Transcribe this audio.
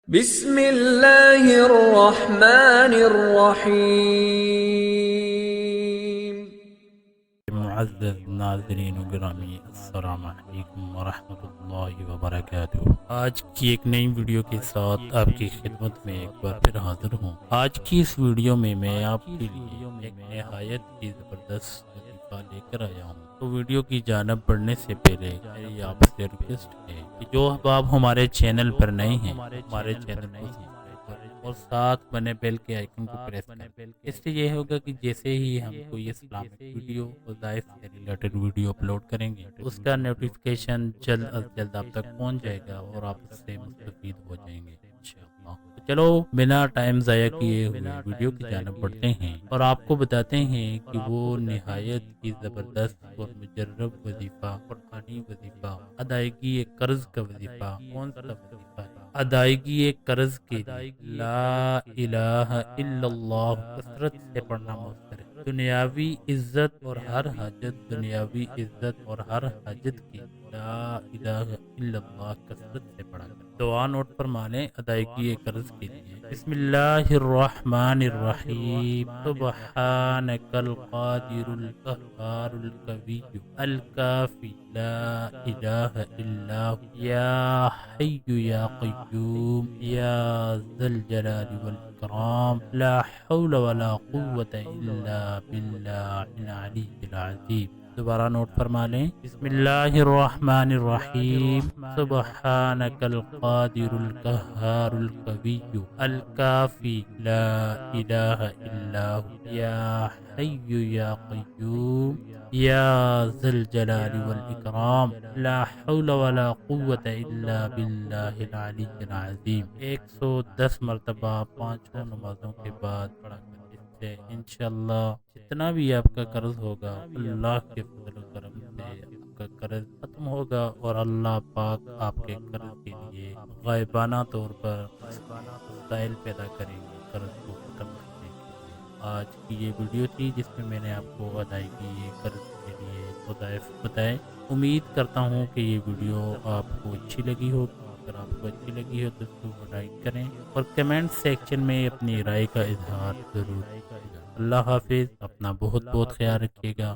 بسم اللہ الرحمن الرحیم۔ معزز ناظرین و گرامی، السلام علیکم ورحمۃ اللہ وبرکاتہ۔ آج کی ایک نئی ویڈیو کے ساتھ آپ کی خدمت میں ایک بار پھر حاضر ہوں۔ آج کی اس ویڈیو میں آپ کے لیے ایک نہایت ہی زبردست وظیفہ لے کر آیا ہوں۔ تو ویڈیو کی جانب بڑھنے سے پہلے میری آپ سے ریکویسٹ ہے کہ جو احباب ہمارے چینل پر نئے ہیں، ہمارے چینل کو اور ساتھ بنے بیل کے آئیکن کو پریس کریں۔ اس سے یہ ہوگا کہ جیسے ہی ہم کوئی اسلامک ویڈیو وظائف سے ریلیٹڈ ویڈیو اپلوڈ کریں گے، اس کا نوٹیفیکیشن جلد از جلد آپ تک پہنچ جائے گا اور آپ اس سے مستفید ہو جائیں گے انشاءاللہ۔ تو چلو بنا ٹائم ضائع کیے ہوئے ویڈیو کی جانب بڑھتے ہیں اور آپ کو بتاتے ہیں کہ وہ نہایت ہی زبردست اور مجرب وظیفہ، قرآنی وظیفہ، ادائیگی ایک قرض کا وظیفہ کون سا وظیفہ ہے؟ ادائیگی ایک قرض کے لیے لا الہ الا اللہ کثرت سے پڑھنا مؤثر ہے۔ دنیاوی عزت اور ہر حاجت، دنیاوی عزت اور ہر حاجت کی لا الہ الا اللہ کثرت سے پڑھا کریں۔ دعا نوٹ فرما لیں ادائیگی ایک قرض کے لیے۔ بسم اللہ الرحمن الرحیم۔ سبحانک القادر القہار القوی الکافی لا الہ الا یا حی یا قیوم یا ذا الجلال والاکرام لا حول ولا قوة الا باللہ العلی العظیم۔ دوبارہ نوٹ فرما لیں۔ بسم اللہ الرحمن الرحیم۔ سبحانک القادر القہار القوی الکافی لا الہ الا یا حی یا قیوم یا ذا الجلال والاکرام لا حول ولا قوة الا باللہ العلی العظیم۔ 110 مرتبہ پانچوں نمازوں کے بعد پڑھا کر اس سے انشاءاللہ جتنا بھی آپ کا قرض ہوگا اللہ کے فضل و کرم سے آپ کا قرض ختم ہوگا اور اللہ پاک آپ کے قرض کے لیے غائبانہ طور پر مسائل پیدا کریں گے قرض کو ختم کرنے کے لیے۔ آج کی یہ ویڈیو تھی جس میں نے آپ کو ادائیگی قرض کے لیے وظائف بتائے۔ امید کرتا ہوں کہ یہ ویڈیو آپ کو اچھی لگی ہوگی۔ اگر آپ کو اچھی لگی ہو تو اس کو لائک کریں اور کمنٹ سیکشن میں اپنی رائے کا اظہار ضرور کیجیے۔ اللہ حافظ، اپنا بہت بہت خیال رکھیے گا۔